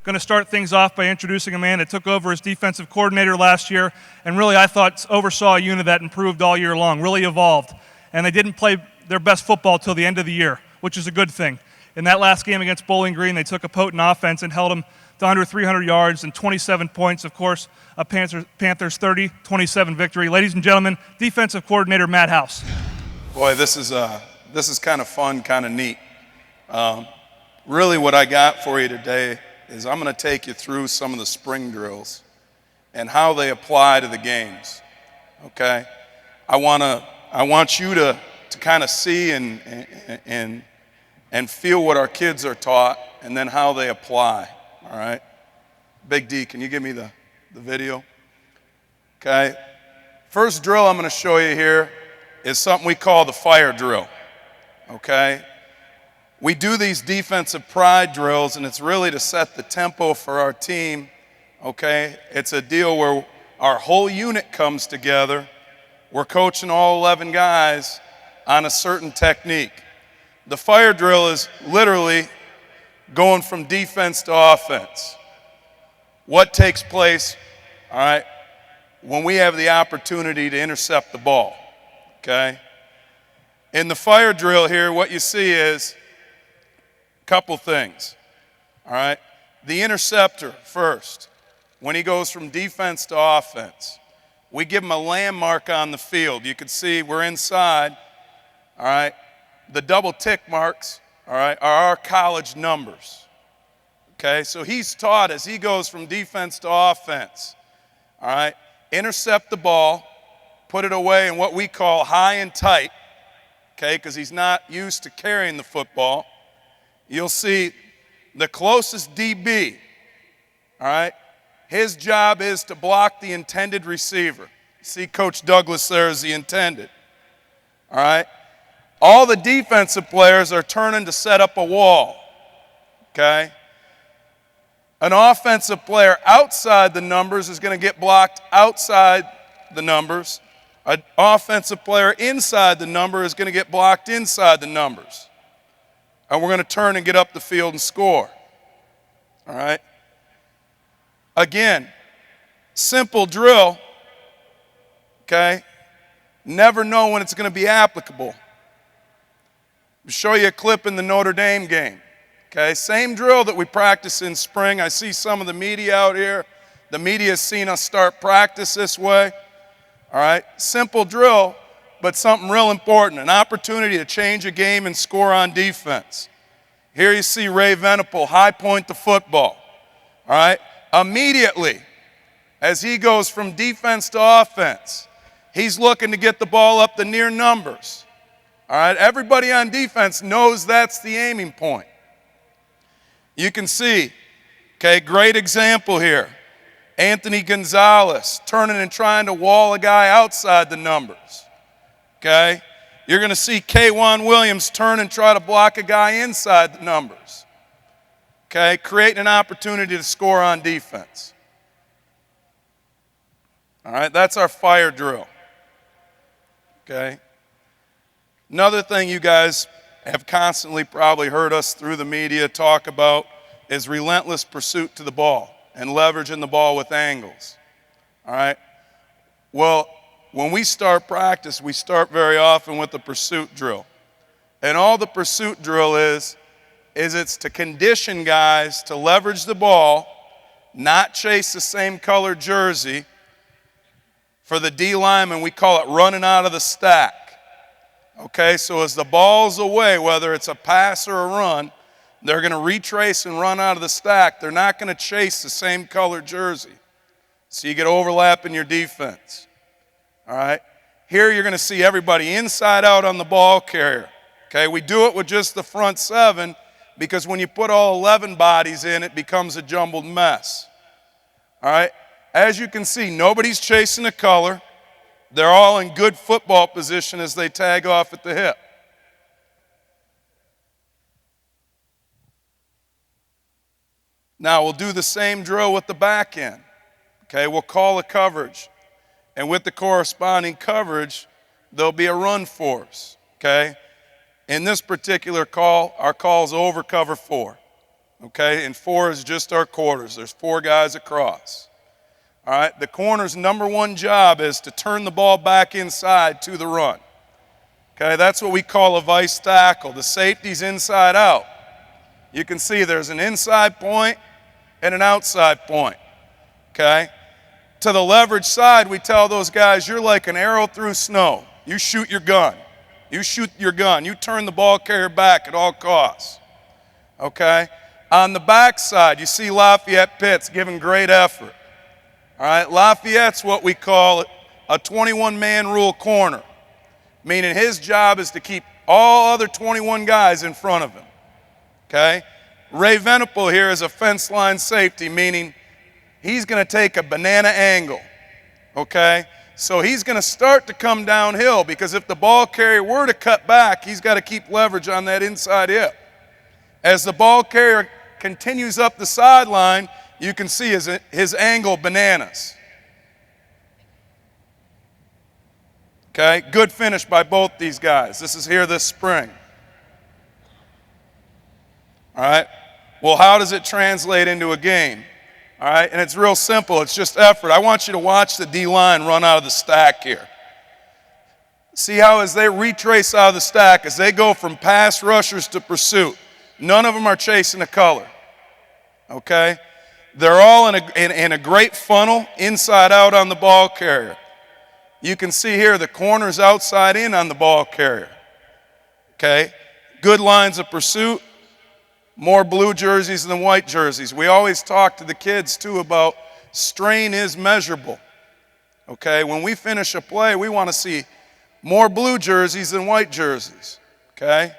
Going to start things off by introducing a man that took over as defensive coordinator last year, and really I thought oversaw a unit that improved all year long, really evolved. And they didn't play their best football till the end of the year, which is a good thing. In that last game against Bowling Green, they took a potent offense and held them to under 300 yards and 27 points. Of course, a Panthers 30-27 victory. Ladies and gentlemen, defensive coordinator Matt House. Boy, this is kind of fun, kind of neat. Really what I got for you today is I'm going to take you through some of the spring drills and how they apply to the games, okay? I want you to kind of see and feel what our kids are taught and then how they apply, all right? Big D, can you give me the video? Okay. First drill I'm going to show you here is something we call the fire drill, okay? We do these defensive pride drills, and it's really to set the tempo for our team, okay? It's a deal where our whole unit comes together. We're coaching all 11 guys on a certain technique. The fire drill is literally going from defense to offense. What takes place, all right, when we have the opportunity to intercept the ball, okay? In the fire drill here, what you see is couple things, all right? The interceptor first, when he goes from defense to offense, we give him a landmark on the field. You can see we're inside, all right? The double tick marks, all right, are our college numbers, okay? So he's taught as he goes from defense to offense, all right? Intercept the ball, put it away in what we call high and tight, okay, because he's not used to carrying the football. You'll see the closest DB, all right, his job is to block the intended receiver. See Coach Douglas there is the intended, all right? All the defensive players are turning to set up a wall, okay? An offensive player outside the numbers is going to get blocked outside the numbers. An offensive player inside the number is going to get blocked inside the numbers. And we're going to turn and get up the field and score. All right? Again, simple drill, okay? Never know when it's going to be applicable. I'll show you a clip in the Notre Dame game, okay? Same drill that we practice in spring. I see some of the media out here. The media has seen us start practice this way. All right? Simple drill, but something real important, an opportunity to change a game and score on defense. Here you see Ray Venable high point the football, all right? Immediately, as he goes from defense to offense, he's looking to get the ball up the near numbers, all right? Everybody on defense knows that's the aiming point. You can see, okay, great example here. Anthony Gonzalez turning and trying to wall a guy outside the numbers. Okay? You're going to see K'Wan Williams turn and try to block a guy inside the numbers. Okay? Creating an opportunity to score on defense. All right? That's our fire drill. Okay? Another thing you guys have constantly probably heard us through the media talk about is relentless pursuit to the ball and leveraging the ball with angles. All right? Well, when we start practice, we start very often with the pursuit drill. And all the pursuit drill is it's to condition guys to leverage the ball, not chase the same color jersey. For the D lineman, we call it running out of the stack. Okay, so as the ball's away, whether it's a pass or a run, they're going to retrace and run out of the stack. They're not going to chase the same color jersey. So you get overlap in your defense. All right? Here you're going to see everybody inside out on the ball carrier. Okay, we do it with just the front seven because when you put all 11 bodies in, it becomes a jumbled mess. All right? As you can see, nobody's chasing a color. They're all in good football position as they tag off at the hip. Now we'll do the same drill with the back end. Okay, we'll call a coverage. And with the corresponding coverage, there'll be a run force. Okay? In this particular call, our call is over cover 4. Okay, and 4 is just our quarters. There's 4 guys across. All right, the corner's number one job is to turn the ball back inside to the run. Okay, that's what we call a vice tackle. The safety's inside out. You can see there's an inside point and an outside point. Okay, to the leverage side, we tell those guys, you're like an arrow through snow. You shoot your gun. You shoot your gun. You turn the ball carrier back at all costs. Okay, on the back side, you see Lafayette Pitt's giving great effort. All right, Lafayette's what we call a 21-man rule corner, meaning his job is to keep all other 21 guys in front of him. Okay? Ray Venable here is a fence line safety, meaning he's going to take a banana angle. Okay? So he's going to start to come downhill because if the ball carrier were to cut back, he's got to keep leverage on that inside hip. As the ball carrier continues up the sideline, you can see his angle bananas. Okay, good finish by both these guys. This is here this spring. All right, well, how does it translate into a game? All right, and it's real simple. It's just effort. I want you to watch the D-line run out of the stack here. See how as they retrace out of the stack, as they go from pass rushers to pursuit, none of them are chasing a color. Okay? They're all in a great funnel inside out on the ball carrier. You can see here the corner's outside in on the ball carrier. Okay? Good lines of pursuit, more blue jerseys than white jerseys. We always talk to the kids too about strain is measurable. Okay? When we finish a play, we want to see more blue jerseys than white jerseys. Okay?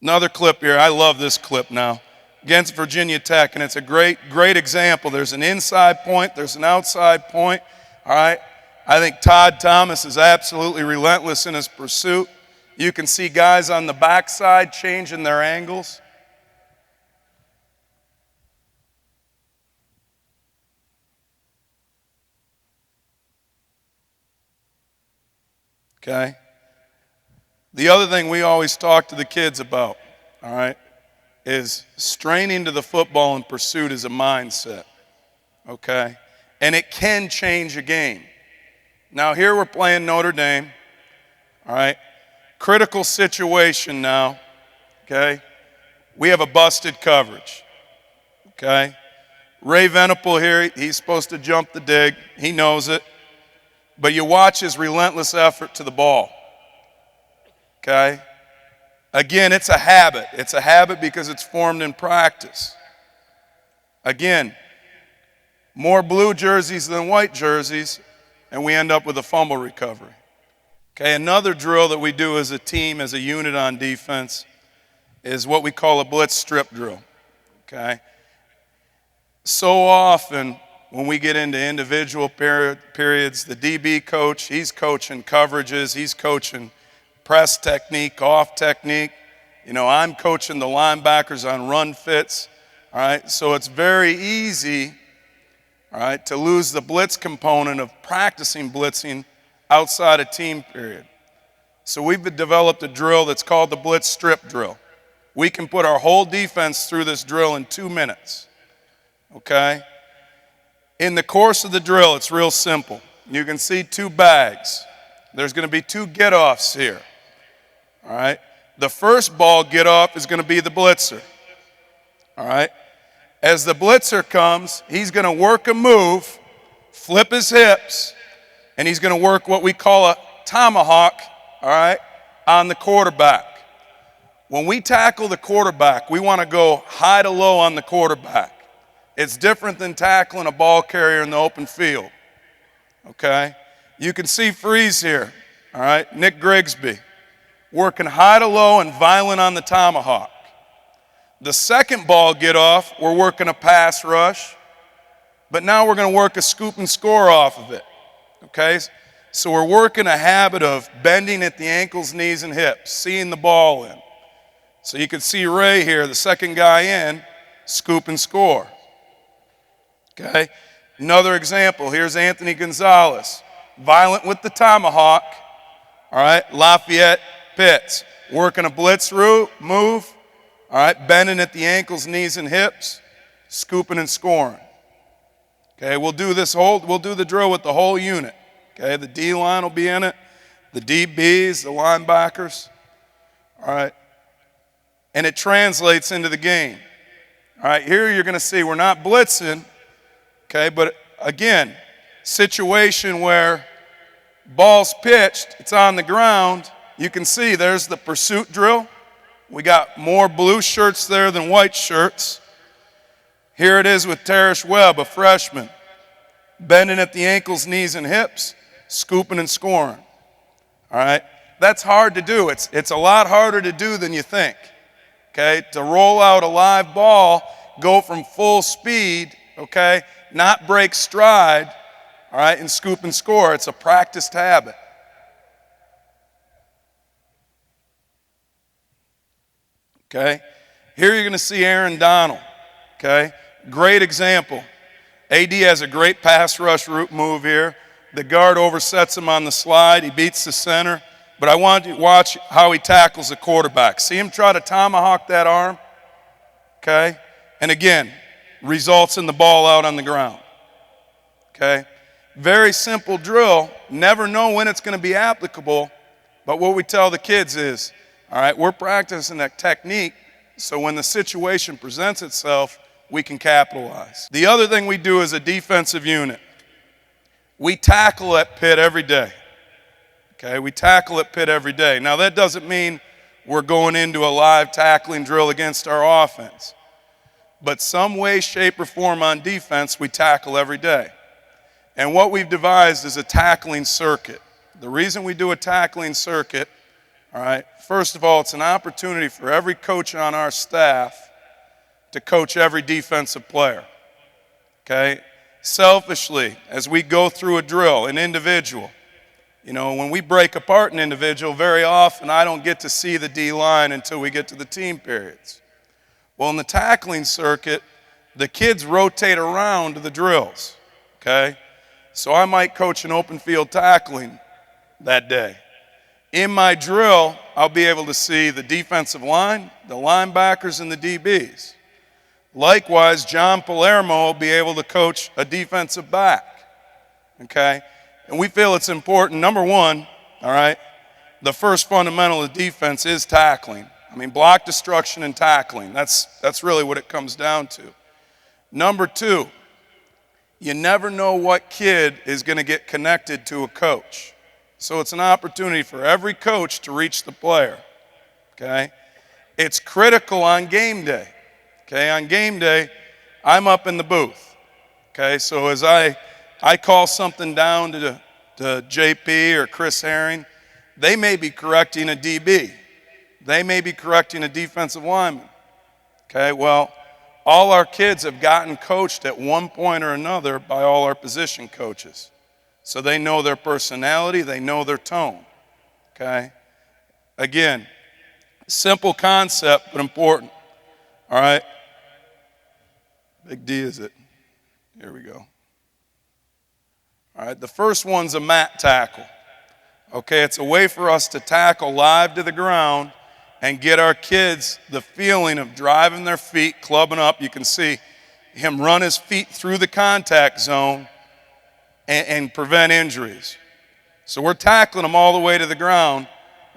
Another clip here. I love this clip now. Against Virginia Tech, and it's a great example. There's an inside point. There's an outside point. All right? I think Todd Thomas is absolutely relentless in his pursuit. You can see guys on the backside changing their angles. Okay? The other thing we always talk to the kids about, all right, is straining to the football in pursuit is a mindset, okay? And it can change a game. Now here we're playing Notre Dame, all right? Critical situation now, okay? We have a busted coverage, okay? Ray Venable here, he's supposed to jump the dig. He knows it. But you watch his relentless effort to the ball. Okay? Again, it's a habit. It's a habit because it's formed in practice. Again, more blue jerseys than white jerseys, and we end up with a fumble recovery. Okay, another drill that we do as a team, as a unit on defense, is what we call a blitz strip drill. Okay? So often, when we get into individual periods, the DB coach, he's coaching coverages, he's coaching press technique, off technique. You know, I'm coaching the linebackers on run fits. All right, so it's very easy, all right, to lose the blitz component of practicing blitzing outside a team period. So we've developed a drill that's called the blitz strip drill. We can put our whole defense through this drill in 2 minutes. Okay? In the course of the drill, it's real simple. You can see 2 bags. There's going to be 2 get-offs here. All right? The first ball get-off is going to be the blitzer. All right? As the blitzer comes, he's going to work a move, flip his hips, and he's going to work what we call a tomahawk, all right, on the quarterback. When we tackle the quarterback, we want to go high to low on the quarterback. It's different than tackling a ball carrier in the open field, okay? You can see Freeze here, all right, Nick Grigsby, working high to low and violent on the tomahawk. The second ball get-off, we're working a pass rush, but now we're going to work a scoop and score off of it, okay? So we're working a habit of bending at the ankles, knees, and hips, seeing the ball in. So you can see Ray here, the second guy in, scoop and score. Okay? Another example, here's Anthony Gonzalez, violent with the tomahawk, All right, Lafayette, Pitt. Working a blitz route, move. All right, bending at the ankles, knees, and hips. Scooping and scoring. Okay, we'll do the drill with the whole unit. Okay, the D-line will be in it, the DBs, the linebackers. All right, and it translates into the game. All right, here you're going to see we're not blitzing, okay, but again, situation where ball's pitched, it's on the ground. You can see there's the pursuit drill. We got more blue shirts there than white shirts. Here it is with Tarish Webb, a freshman, bending at the ankles, knees, and hips, scooping and scoring. All right, that's hard to do. It's a lot harder to do than you think. Okay, to roll out a live ball, go from full speed, okay, not break stride, all right, and scoop and score. It's a practiced habit. Okay, here you're going to see Aaron Donald, okay, great example. AD has a great pass rush route move here. The guard oversets him on the slide. He beats the center. But I want you to watch how he tackles the quarterback. See him try to tomahawk that arm? Okay? And again, results in the ball out on the ground. Okay? Very simple drill. Never know when it's going to be applicable. But what we tell the kids is, all right, we're practicing that technique so when the situation presents itself, we can capitalize. The other thing we do as a defensive unit, we tackle at Pitt every day. Okay, we tackle at Pitt every day. Now, that doesn't mean we're going into a live tackling drill against our offense. But some way, shape, or form on defense, we tackle every day. And what we've devised is a tackling circuit. The reason we do a tackling circuit, all right, first of all, it's an opportunity for every coach on our staff to coach every defensive player. Okay? Selfishly, as we go through a drill, an individual, you know, when we break apart an individual, very often I don't get to see the D-line until we get to the team periods. Well, in the tackling circuit, the kids rotate around the drills, okay? So I might coach an open field tackling that day. In my drill, I'll be able to see the defensive line, the linebackers, and the DBs. Likewise, John Palermo will be able to coach a defensive back, okay? And we feel it's important. Number one, all right, the first fundamental of defense is tackling. I mean, block destruction and tackling. That's really what it comes down to. Number two, you never know what kid is going to get connected to a coach. So it's an opportunity for every coach to reach the player, okay? It's critical on game day, okay? On game day, I'm up in the booth, okay? So as I call something down to JP or Chris Herring, they may be correcting a DB. They may be correcting a defensive lineman. Okay, well, all our kids have gotten coached at one point or another by all our position coaches. So they know their personality, they know their tone. Okay? Again, simple concept, but important. All right? Big D is it? Here we go. All right, the first one's a mat tackle. Okay, it's a way for us to tackle live to the ground and get our kids the feeling of driving their feet, clubbing up. You can see him run his feet through the contact zone and prevent injuries. So we're tackling him all the way to the ground,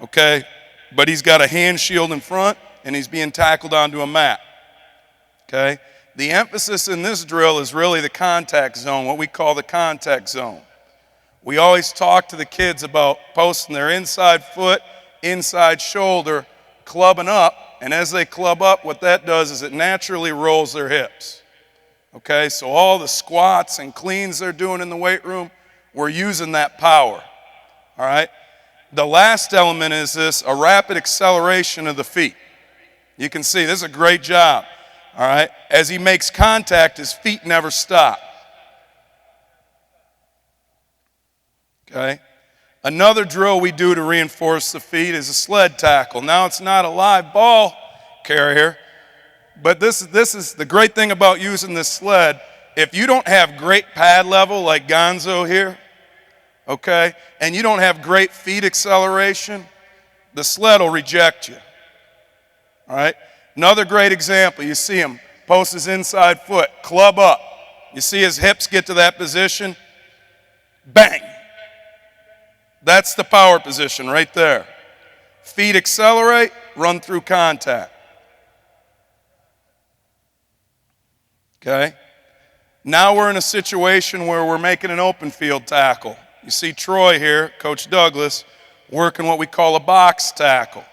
okay, but he's got a hand shield in front and he's being tackled onto a mat, okay? The emphasis in this drill is really the contact zone, what we call the contact zone. We always talk to the kids about posting their inside foot, inside shoulder, clubbing up, and as they club up, what that does is it naturally rolls their hips. Okay, so all the squats and cleans they're doing in the weight room, we're using that power. All right? The last element is this, a rapid acceleration of the feet. You can see this is a great job. All right? As he makes contact, his feet never stop. Okay? Another drill we do to reinforce the feet is a sled tackle. Now it's not a live ball carrier, but this is the great thing about using this sled. If you don't have great pad level like Gonzo here, okay, and you don't have great feet acceleration, the sled will reject you. All right? Another great example, you see him post his inside foot, club up. You see his hips get to that position, bang. That's the power position right there. Feet accelerate, run through contact. Okay? Now we're in a situation where we're making an open field tackle. You see Troy here, Coach Douglas, working what we call a box tackle.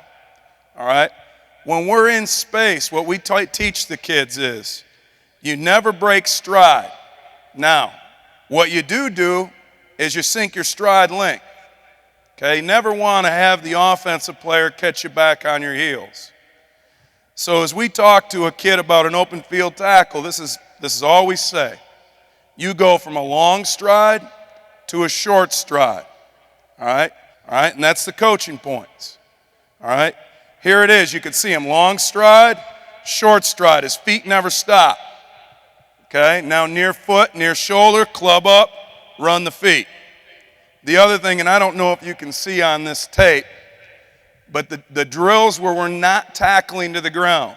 All right? When we're in space, what we teach the kids is you never break stride. Now, what you do is you sync your stride length. Okay? You never want to have the offensive player catch you back on your heels. So as we talk to a kid about an open field tackle, this is all we say. You go from a long stride to a short stride. All right? All right? And that's the coaching points. All right? Here it is. You can see him long stride, short stride. His feet never stop. Okay? Now near foot, near shoulder, club up, run the feet. The other thing, and I don't know if you can see on this tape, but the drills where we're not tackling to the ground,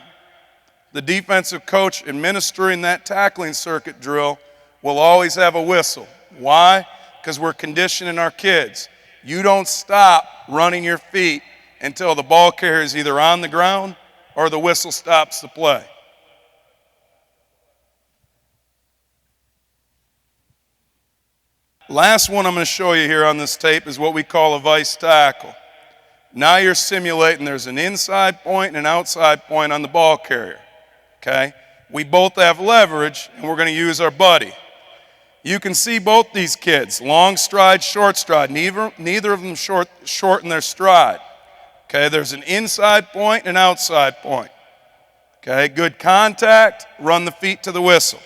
the defensive coach administering that tackling circuit drill will always have a whistle. Why? Because we're conditioning our kids. You don't stop running your feet until the ball carrier is either on the ground or the whistle stops the play. Last one I'm going to show you here on this tape is what we call a vice tackle. Now you're simulating there's an inside point and an outside point on the ball carrier. Okay? We both have leverage, and we're going to use our buddy. You can see both these kids, long stride, short stride. Neither of them shorten their stride. Okay, there's an inside point and an outside point. Okay, good contact, run the feet to the whistle.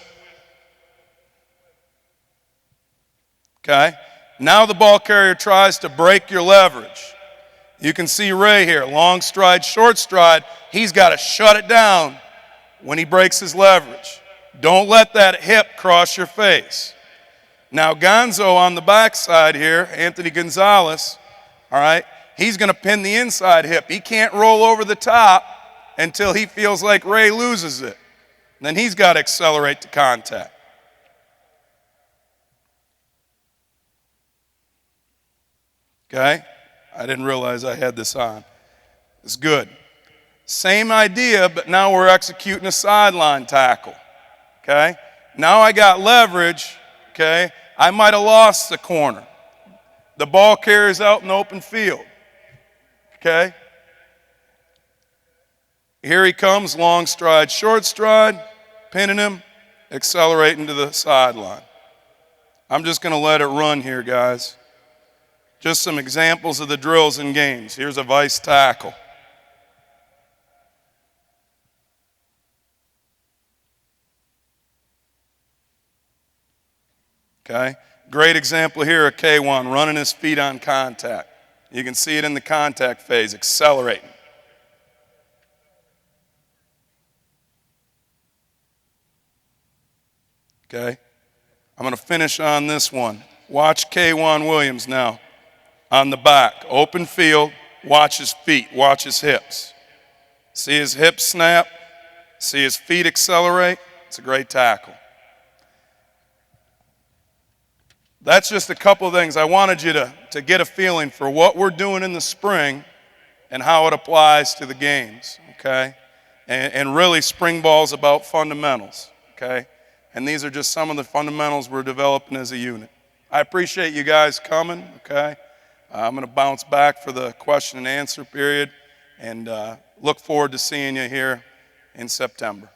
Okay, now the ball carrier tries to break your leverage. You can see Ray here, long stride, short stride. He's got to shut it down when he breaks his leverage. Don't let that hip cross your face. Now Gonzo on the backside here, Anthony Gonzalez, all right, he's going to pin the inside hip. He can't roll over the top until he feels like Ray loses it. Then he's got to accelerate to contact. Okay? I didn't realize I had this on. It's good. Same idea, but now we're executing a sideline tackle. Okay? Now I got leverage. Okay? I might have lost the corner. The ball carrier's out in the open field. Okay? Here he comes, long stride, short stride, pinning him, accelerating to the sideline. I'm just going to let it run here, guys. Just some examples of the drills in games. Here's a vice tackle. Okay? Great example here of K1 running his feet on contact. You can see it in the contact phase, accelerating. Okay? I'm going to finish on this one. Watch K1 Williams now on the back. Open field, watch his feet, watch his hips. See his hips snap, see his feet accelerate. It's a great tackle. That's just a couple of things. I wanted you to get a feeling for what we're doing in the spring and how it applies to the games, okay? And really, spring ball is about fundamentals, okay? And these are just some of the fundamentals we're developing as a unit. I appreciate you guys coming, okay? I'm going to bounce back for the question and answer period and look forward to seeing you here in September.